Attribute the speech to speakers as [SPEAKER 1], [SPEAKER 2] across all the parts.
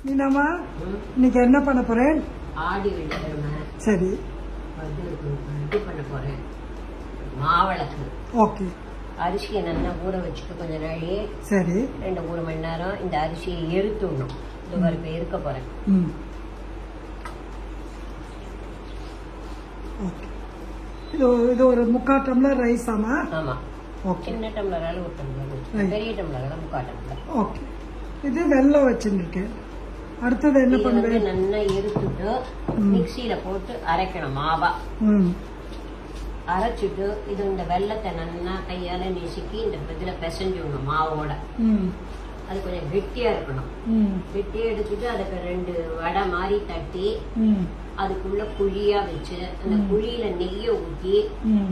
[SPEAKER 1] நீனாமா இன்னைக்கு என்ன பண்ண போறேன்?
[SPEAKER 2] ஆடி வெள்ளிக்கிழமை.
[SPEAKER 1] சரி.
[SPEAKER 2] இது பண்ண போறேன் மாவிளக்கு.
[SPEAKER 1] ஓகே.
[SPEAKER 2] அரிசியை நல்லா ஊற வச்சுட்டு கொஞ்ச நாளே. சரி. 2-3 மணி நேரம் இந்த அரிசியை எருத்துடணும். இந்த மாதிரி இப்ப எருக்க போறேன்.
[SPEAKER 1] இது ஒரு 3/4 டம்ளர் ரைஸ். ஆமா.
[SPEAKER 2] ஆமா. ஓகே. சின்ன டம்ளரால 1 டம்ளர், பெரிய டம்ளரால 3/4 டம்ளர். ஓகே.
[SPEAKER 1] இது வெல்லம் வச்சிருக்கேன். அடுத்தது என்ன பண்ணுவேன்?
[SPEAKER 2] நல்லா எருத்துட்டு மிக்சியில போட்டு அரைக்கணும் மாவா. அரைச்சிட்டு இது இந்த வெள்ளத்தை நல்லா கையால நெசுக்கி இந்த இதுல பிசைஞ்சிடணும் மாவோட. அது கொஞ்சம் கெட்டியா இருக்கணும். கெட்டியா எடுத்துட்டு அதுக்கு 2 வடை மாதிரி தட்டி அதுக்குள்ள குழியா வச்சு அந்த குழியில நெய்ய ஊற்றி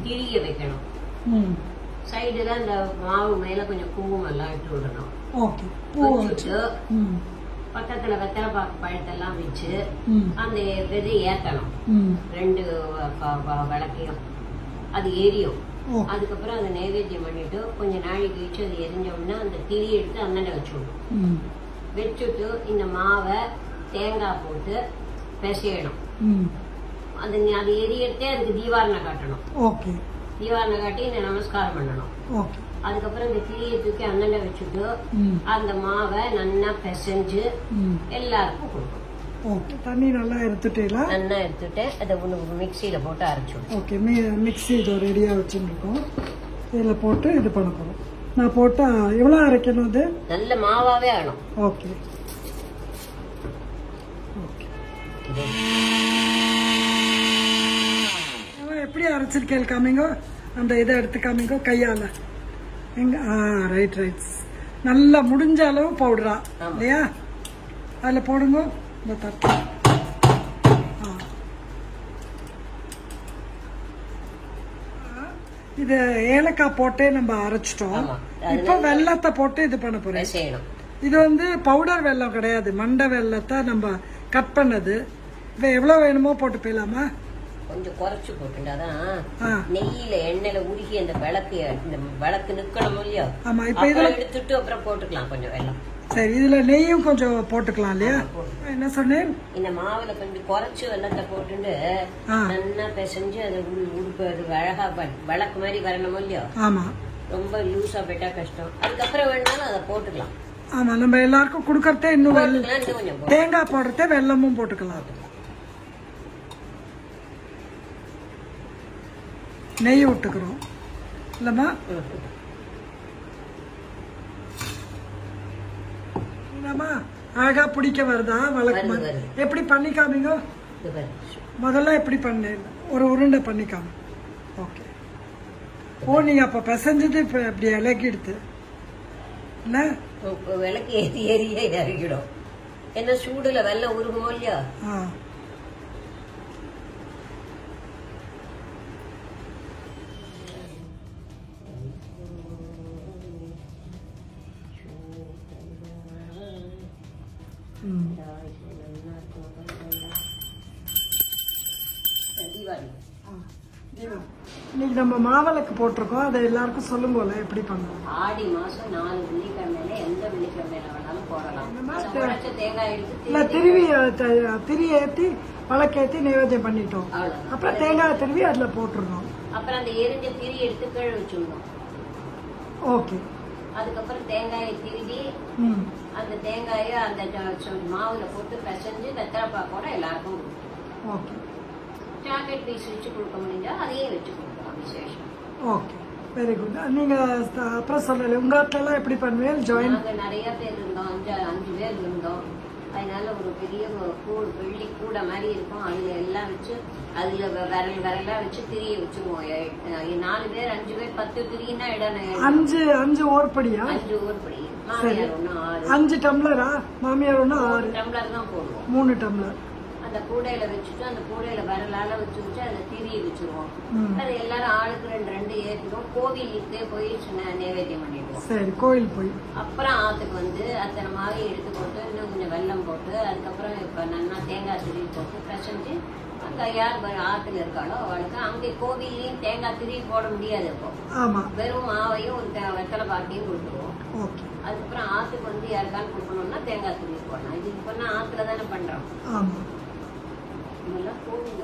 [SPEAKER 2] திரிய வைக்கணும். சைடுல அந்த மாவு மேல கொஞ்சம் குங்குமம் எல்லாம் இட்டு விடணும். வச்சுட்டு பக்கத்துல வெத்தலை பாக்கு பழத்தெல்லாம் வச்சு அந்த விதை ஏத்தணும். 2 விளக்கையும் அது எரியும். அதுக்கப்புறம் அதை நைவேத்தியம் பண்ணிட்டு கொஞ்ச நாளைக்கு கழிச்சு அது எரிஞ்சோம்னா அந்த திரி எடுத்து அண்ணனை வச்சுடணும். வச்சுட்டு இந்த மாவை தேங்காய் போட்டு பிசையணும். அது எரியத்தே அதுக்கு தீவாரணை காட்டணும். தீவாரணை காட்டி இந்த நமஸ்காரம் பண்ணணும். அதுக்கப்புறம் இந்த திரியை தூக்கி அண்ணனை வச்சுட்டு அந்த மாவை நல்லா பிசைஞ்சு எல்லாருக்கும் கொடுக்கணும்.
[SPEAKER 1] தண்ணி நல்லா எடுத்துட்டேன்.
[SPEAKER 2] நல்லா எடுத்துட்டு அதை மிக்சியில போட்டு அரைச்சிடும்.
[SPEAKER 1] ஓகே. மிக்சி இதோ ரெடியா வச்சுருக்கோம். இதுல போட்டு இது பண்ண போறோம். நான் போட்டா எவ்வளவு அரைக்கணும்? அது
[SPEAKER 2] நல்ல மாவாவே ஆகணும்.
[SPEAKER 1] ஓகே. எப்படி அரைச்சிருக்கேன் காமிங்கோ. அந்த இதை எடுத்து காமிங்கோ கையால. எங்க ரைட். நல்லா முடிஞ்ச அளவு பவுடரா இல்லையா? அதுல போடுங்க. இந்த தட்டு இது ஏலக்காய் போட்டே நம்ம அரைச்சிட்டோம். இப்ப வெள்ளத்தை போட்டு இது பண்ண போறேன். இது வந்து பவுடர் வெல்லம் கிடையாது, மண்டை வெள்ளத்தை நம்ம கட் பண்ணது. இப்ப எவ்வளவு வேணுமோ போட்டு போயிடலாமா?
[SPEAKER 2] கொஞ்சம் குறைச்சு போட்டுட்டாதான் நெய்யில எண்ணெயில உருகி அந்த விளக்கு நிக்கணும் இல்லையா?
[SPEAKER 1] ஆமா. இப்ப இதுல
[SPEAKER 2] எடுத்துட்டு அப்புறம் போட்டுக்கலாம் கொஞ்சம் வெல்லம்.
[SPEAKER 1] சரி. இதுல நெய்யும் கொஞ்சம் போட்டுக்கலாம் இல்லையா? என்ன சொன்னேன்?
[SPEAKER 2] இந்த மாவுல கொஞ்சம் குறைச்சு வெள்ளத்தை போட்டுட்டு நல்லா பிசைஞ்சு அதை உடுப்பு அது அழகா விளக்கு மாதிரி வரணும் இல்லையா?
[SPEAKER 1] ஆமா.
[SPEAKER 2] ரொம்ப லூஸா போயிட்டா கஷ்டம். அதுக்கப்புறம் வேணாலும் அதை போட்டுக்கலாம்.
[SPEAKER 1] ஆமா. நம்ம எல்லாருக்கும் குடுக்கறதே இன்னும் தேங்காய் போடுறதே வெல்லமும் போட்டுக்கலாம். நெய் விட்டுக்கிறோம் இல்லம்மா? அழகா பிடிக்க வருதா வழக்கு? எப்படி பண்ணிக்காமீங்க? முதல்ல எப்படி பண்ண ஒரு உருண்டை பண்ணிக்காம. ஓகே. நீங்க அப்ப பிசைஞ்சது இப்ப இப்படி இலக்கிடுது இல்ல?
[SPEAKER 2] விளக்கு ஏறியே இறக்கிடும். என்ன சூடுல வெள்ளம் உருகுமோ இல்லையா?
[SPEAKER 1] இன்னைக்கு நம்ம மாவிளக்கு போட்டிருக்கோம். அதை எல்லாருக்கும் சொல்லுங்கோல எப்படி பண்ணுவோம்.
[SPEAKER 2] ஆடி மாசம் 4 வெள்ளிக்கிழமையில எந்த வெள்ளிக்கிழமையில வேணாலும் போடலாம். தேங்காய்
[SPEAKER 1] இல்ல திரி ஏத்தி வழக்கேத்தி நைவேத்தியம் பண்ணிட்டோம். அப்புறம் தேங்காய் திருவி அதுல போட்டுருந்தோம்.
[SPEAKER 2] அப்புறம் அந்த எரிஞ்ச திரி எடுத்து கீழே வச்சுடணும்.
[SPEAKER 1] ஓகே.
[SPEAKER 2] அதுக்கப்புறம் தேங்காயை திருவி அந்த தேங்காயை அந்த மாவுல போட்டு பிசைஞ்சு வெத்தலை பாக்கோட எல்லாருக்கும் கொடுக்கணும்.
[SPEAKER 1] ஓகே.
[SPEAKER 2] சாக்லேட் பீஸ் வச்சு கொடுக்க முடிஞ்சா அதையே வச்சு கொடுக்கலாம். விசேஷம்.
[SPEAKER 1] ஓகே. Very good. நீங்க அப்புறம் சொல்லல உங்க ஆட்கள் எப்படி பண்ணுவேன்? ஜாயின்
[SPEAKER 2] நிறைய பேர் இருந்தோம். 5 பேர் இருந்தோம். அதனால ஒரு பெரிய வெள்ளி கூட மாதிரி இருக்கும். அதுல எல்லாம் வச்சு அதுல விரலா வச்சு திரிய வச்சுருவோம். 4 பேர் 5 பேர் 10 திரின்னா இடம்
[SPEAKER 1] 5 ஓர்படியா?
[SPEAKER 2] 5 ஓர்படி. மாமியார் ஒண்ணு 6.
[SPEAKER 1] 5 டம்ளரா? மாமியார் ஒண்ணு 6
[SPEAKER 2] டம்ளர் தான் போடுவோம்.
[SPEAKER 1] 3 டம்ளர்.
[SPEAKER 2] அந்த கூடையில வச்சுட்டு அந்த கூடையில விரலால வச்சு அதை திரிய வச்சிருவோம். அது எல்லாரும் ஆளுக்கு 2 ஏற்றிடுவோம். கோவிலுக்கே போய் நைவேத்தியம் பண்ணிடுவோம்.
[SPEAKER 1] சரி. கோவில் போய்
[SPEAKER 2] அப்புறம் ஆத்துக்கு வந்து அத்தனை மாவை எடுத்து போட்டு இன்னும் கொஞ்சம் வெல்லம் போட்டு அதுக்கப்புறம் இப்ப நல்லா தேங்காய் திரி போட்டு பிசைஞ்சு அங்க யார் ஆத்துல இருக்காளோ அவளுக்கு அங்கே கோவிலையும் தேங்காய் திரி போட முடியாது. இப்போ வெறும் மாவையும் ஒரு வெத்தலை பாக்கையும் கொடுத்துருவோம்.
[SPEAKER 1] ஓகே.
[SPEAKER 2] அதுக்கப்புறம் ஆத்துக்கு வந்து யாருக்கான்னு கொடுக்கணும்னா தேங்காய் துணி போடலாம். இது இப்ப ஆத்துல தானே பண்றோம்.
[SPEAKER 1] ஆமா
[SPEAKER 2] இதெல்லாம் போடுங்க.